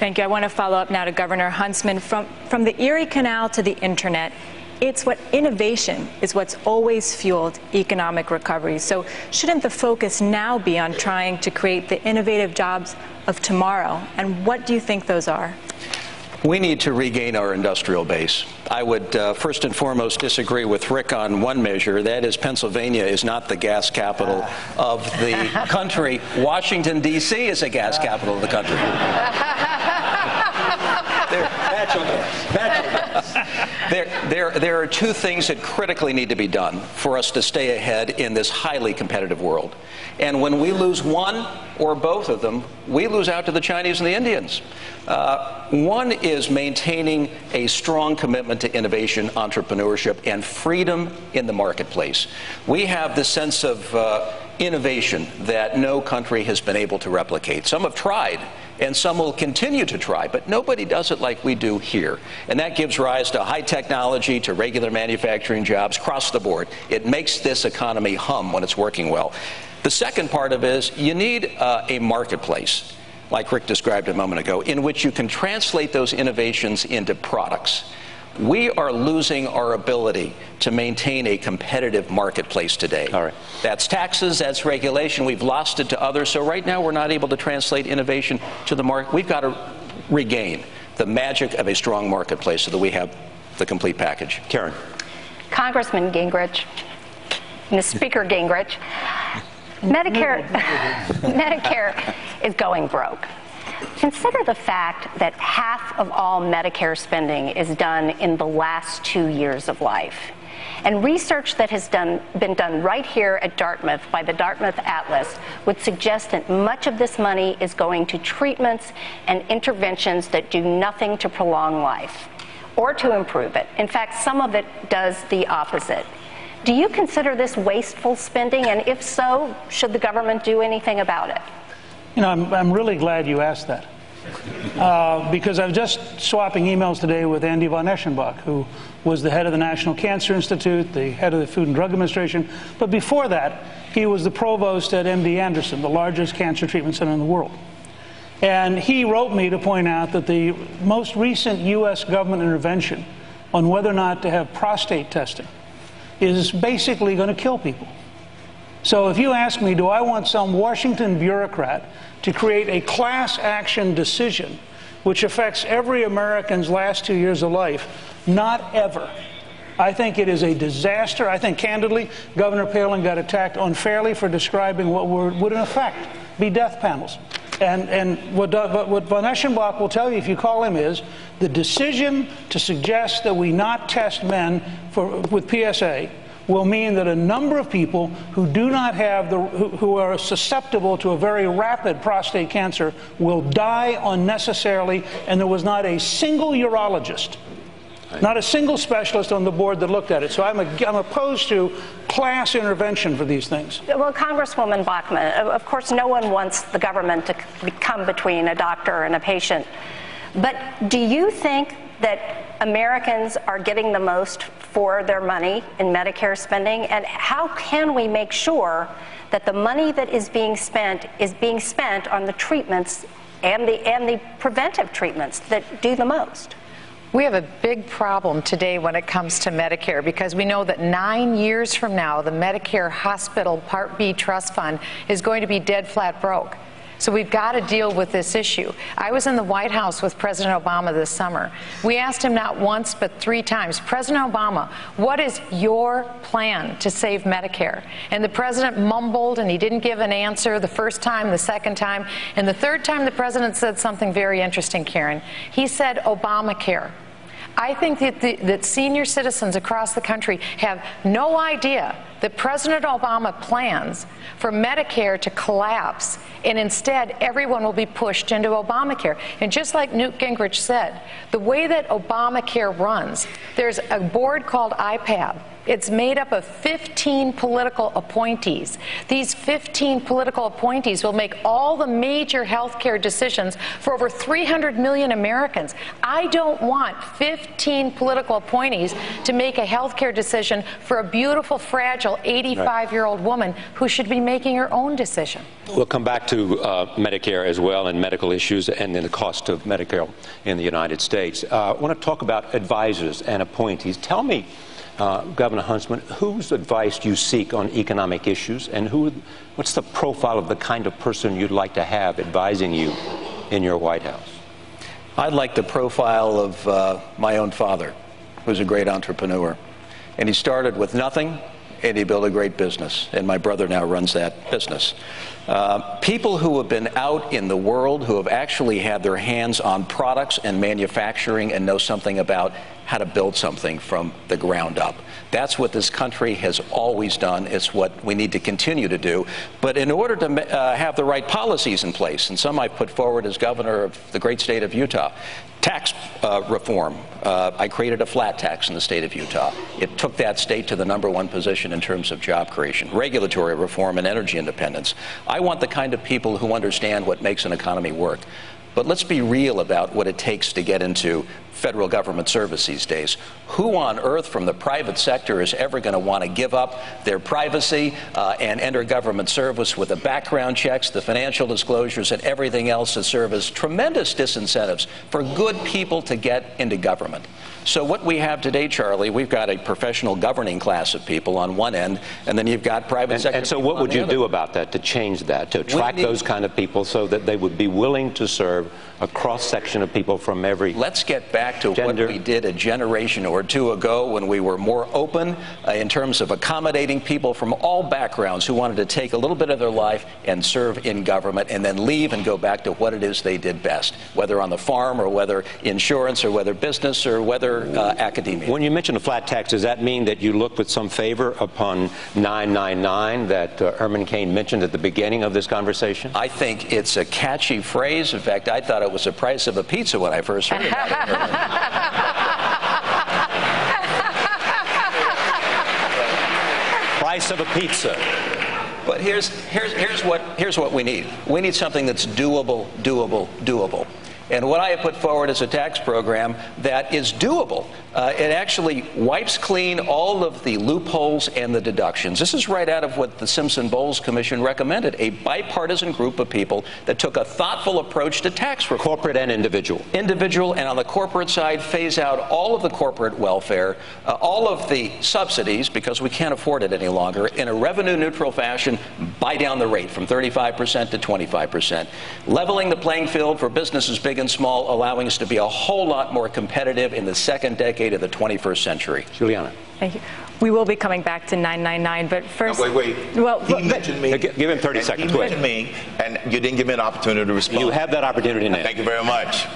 Thank you. I want to follow up now to Governor Huntsman. From the Erie Canal to the internet, innovation is what's always fueled economic recovery. So shouldn't the focus now be on trying to create the innovative jobs of tomorrow? And what do you think those are? We need to regain our industrial base. I would first and foremost disagree with Rick on one measure. That is, Pennsylvania is not the gas capital of the country. Washington, D.C. is a gas capital of the country. There are two things that critically need to be done for us to stay ahead in this highly competitive world. And when we lose one or both of them, we lose out to the Chinese and the Indians. One is maintaining a strong commitment to innovation, entrepreneurship, and freedom in the marketplace. We have the sense of innovation that no country has been able to replicate. Some have tried, and some will continue to try, but nobody does it like we do here. And that gives rise to high technology, to regular manufacturing jobs across the board. It makes this economy hum when it's working well. The second part of it is you need a marketplace, like Rick described a moment ago, in which you can translate those innovations into products. We are losing our ability to maintain a competitive marketplace today. All right. That's taxes, that's regulation. We've lost it to others. So right now we're not able to translate innovation to the market. We've got to regain the magic of a strong marketplace so that we have the complete package. Karen. Congressman Gingrich, Speaker Gingrich, Medicare is going broke. Consider the fact that half of all Medicare spending is done in the last 2 years of life. And research that has been done right here at Dartmouth by the Dartmouth Atlas would suggest that much of this money is going to treatments and interventions that do nothing to prolong life or to improve it. In fact, some of it does the opposite. Do you consider this wasteful spending? And if so, should the government do anything about it? You know, I'm really glad you asked that, because I was just swapping emails today with Andy von Eschenbach, who was the head of the National Cancer Institute, the head of the Food and Drug Administration. But before that, he was the provost at MD Anderson, the largest cancer treatment center in the world. And he wrote me to point out that the most recent U.S. government intervention on whether or not to have prostate testing is basically going to kill people. So if you ask me, do I want some Washington bureaucrat to create a class action decision which affects every American's last 2 years of life? Not ever. I think it is a disaster. I think, candidly, Governor Palin got attacked unfairly for describing what would in effect be death panels. And what von Eschenbach will tell you if you call him is the decision to suggest that we not test men with PSA will mean that a number of people who do not have who are susceptible to a very rapid prostate cancer will die unnecessarily, and there was not a single urologist, not a single specialist on the board that looked at it. So I'm opposed to class intervention for these things. Well, Congresswoman Bachmann, of course no one wants the government to come between a doctor and a patient. But do you think that Americans are getting the most for their money in Medicare spending? And how can we make sure that the money that is being spent on the treatments and the preventive treatments that do the most? We have a big problem today when it comes to Medicare, because we know that 9 years from now, the Medicare Hospital Part B Trust Fund is going to be dead flat broke. So we've got to deal with this issue. I was in the White House with President Obama this summer. We asked him not once but 3 times, President Obama, what is your plan to save Medicare? And the president mumbled, and he didn't give an answer the first time, the second time. And the third time, the president said something very interesting, Karen. He said Obamacare. I think that senior citizens across the country have no idea that President Obama plans for Medicare to collapse, and instead everyone will be pushed into Obamacare. And just like Newt Gingrich said, the way that Obamacare runs, there's a board called IPAB It's made up of 15 political appointees. These 15 political appointees will make all the major health care decisions for over 300 million Americans. I don't want 15 political appointees to make a health care decision for a beautiful, fragile 85-year-old woman who should be making her own decision. We'll come back to Medicare as well, and medical issues, and then the cost of Medicare in the United States. I want to talk about advisors and appointees. Tell me, Governor Huntsman, whose advice do you seek on economic issues, and what's the profile of the kind of person you'd like to have advising you in your White House? I'd like the profile of my own father, who's a great entrepreneur. And he started with nothing, and he built a great business. And my brother now runs that business. People who have been out in the world, who have actually had their hands on products and manufacturing and know something about how to build something from the ground up. That's what this country has always done. It's what we need to continue to do. But in order to have the right policies in place, and some I've put forward as governor of the great state of Utah, tax reform. I created a flat tax in the state of Utah. It took that state to the #1 position in terms of job creation. Regulatory reform and energy independence. I want the kind of people who understand what makes an economy work. But let's be real about what it takes to get into federal government service these days. Who on earth from the private sector is ever going to want to give up their privacy and enter government service with the background checks, the financial disclosures, and everything else that serve as tremendous disincentives for good people to get into government? So what we have today, Charlie, we've got a professional governing class of people on one end, and then you've got private sector. And so what would you do about that to change that, to attract those kind of people so that they would be willing to serve a cross-section of people from every Let's get back to gender. what we did a generation or two ago when we were more open in terms of accommodating people from all backgrounds who wanted to take a little bit of their life and serve in government and then leave and go back to what it is they did best, whether on the farm or whether insurance or whether business or whether academia. When you mention a flat tax, does that mean that you look with some favor upon 999 that Herman Cain mentioned at the beginning of this conversation? I think it's a catchy phrase. In fact, I thought it was the price of a pizza when I first heard about it. Price of a pizza. But here's what we need. We need something that's doable, doable, doable. And what I have put forward is a tax program that is doable. It actually wipes clean all of the loopholes and the deductions. This is right out of what the Simpson-Bowles Commission recommended, a bipartisan group of people that took a thoughtful approach to tax reform. Corporate and individual. Individual, and on the corporate side, phase out all of the corporate welfare, all of the subsidies, because we can't afford it any longer, in a revenue-neutral fashion, buy down the rate from 35% to 25%. Leveling the playing field for businesses big and small, allowing us to be a whole lot more competitive in the second decade of the 21st century. Juliana. Thank you. We will be coming back to 999, but first... Now, wait. Well, he mentioned me. Give him 30 seconds. He mentioned me, and you didn't give me an opportunity to respond. You have that opportunity now. Thank you very much.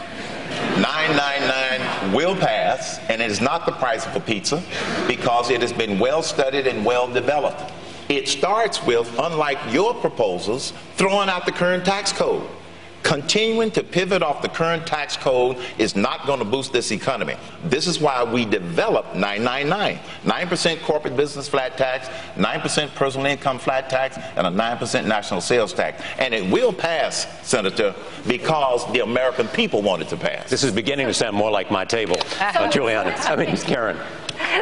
999 will pass, and it is not the price of a pizza because it has been well studied and well developed. It starts with, unlike your proposals, throwing out the current tax code. Continuing to pivot off the current tax code is not going to boost this economy. This is why we developed 999. 9% corporate business flat tax, 9% personal income flat tax, and a 9% national sales tax. And it will pass, Senator, because the American people want it to pass. This is beginning to sound more like my table, Juliana. I mean, Karen.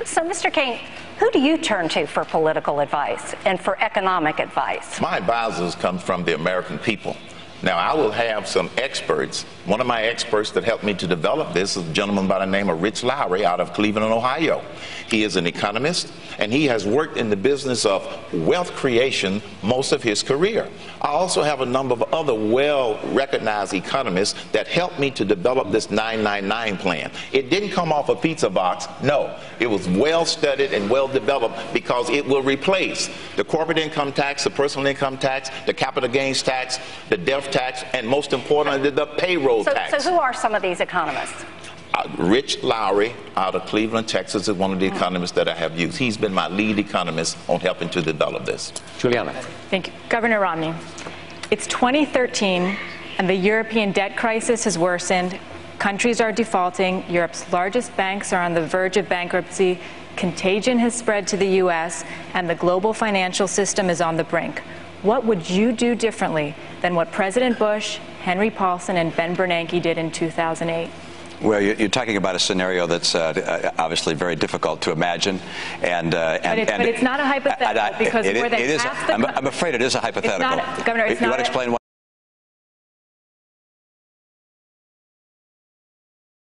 So, Mr. Cain, who do you turn to for political advice and for economic advice? My advisors come from the American people. Now, I will have some experts. One of my experts that helped me to develop this is a gentleman by the name of Rich Lowry out of Cleveland, Ohio. He is an economist, and he has worked in the business of wealth creation most of his career. I also have a number of other well-recognized economists that helped me to develop this 999 plan. It didn't come off a pizza box. No, it was well-studied and well-developed because it will replace the corporate income tax, the personal income tax, the capital gains tax, the death tax, and most importantly, the payroll tax. So who are some of these economists? Rich Lowry out of Cleveland, Texas, is one of the economists that I have used. He's been my lead economist on helping to develop this. Juliana. Thank you. Governor Romney, it's 2013, and the European debt crisis has worsened. Countries are defaulting. Europe's largest banks are on the verge of bankruptcy. contagion has spread to the U.S., and the global financial system is on the brink. What would you do differently than what President Bush, Henry Paulson, and Ben Bernanke did in 2008? Well, you're talking about a scenario that's obviously very difficult to imagine, but it's not a hypothetical, because more than half the I'm afraid it is a hypothetical. It's not, Governor, it's you not want to explain why?